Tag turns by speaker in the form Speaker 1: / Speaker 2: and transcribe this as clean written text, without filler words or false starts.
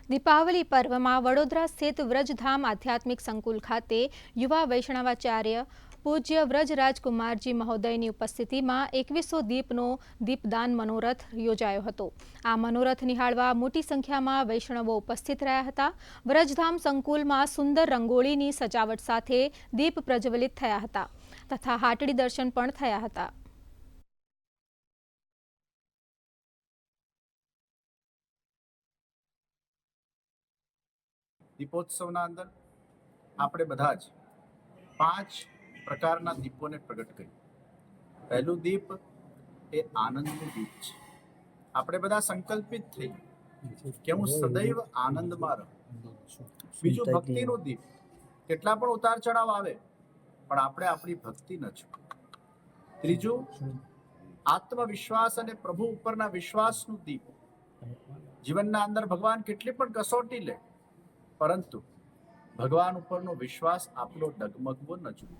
Speaker 1: દીપાવલી પર્વમાં વડોદરા સ્થિત વ્રજધામ આધ્યાત્મિક સંકુલ ખાતે યુવા વૈષ્ણવાચાર્ય પૂજ્ય વ્રજરાજકુમારજી મહોદયની ઉપસ્થિતિમાં 2100 દીપનો દીપદાન મનોરથ યોજાયો હતો। આ મનોરથ નિહાળવા મોટી સંખ્યામાં વૈષ્ણવો ઉપસ્થિત રહ્યા હતા। વ્રજધામ સંકુલમાં સુંદર રંગોળીની સજાવટ સાથે દીપ પ્રજ્વલિત થયા હતા તથા હાટડી દર્શન પણ થયા હતા।
Speaker 2: દીપોત્સવના અંદર આપણે બધા જ 5 પ્રકારના દીપોને પ્રગટ કર્યું। પહેલું દીપ એ આનંદનું દીપ છે। આપણે બધા સંકલ્પિત થઈ કે હું સદૈવ આનંદમાં રહું। બીજું ભક્તિનું દીપ, કેટલા પણ ઉતાર ચઢાવ આવે પણ આપણે આપણી ભક્તિ ન છોડીએ। ત્રીજું આત્મવિશ્વાસ અને પ્રભુ ઉપરના વિશ્વાસનું દીપ। જીવનના અંદર ભગવાન કેટલી પણ કસોટી લે પરંતુ ભગવાન ઉપરનો વિશ્વાસ આપણો ડગમગવો ન જોઈએ।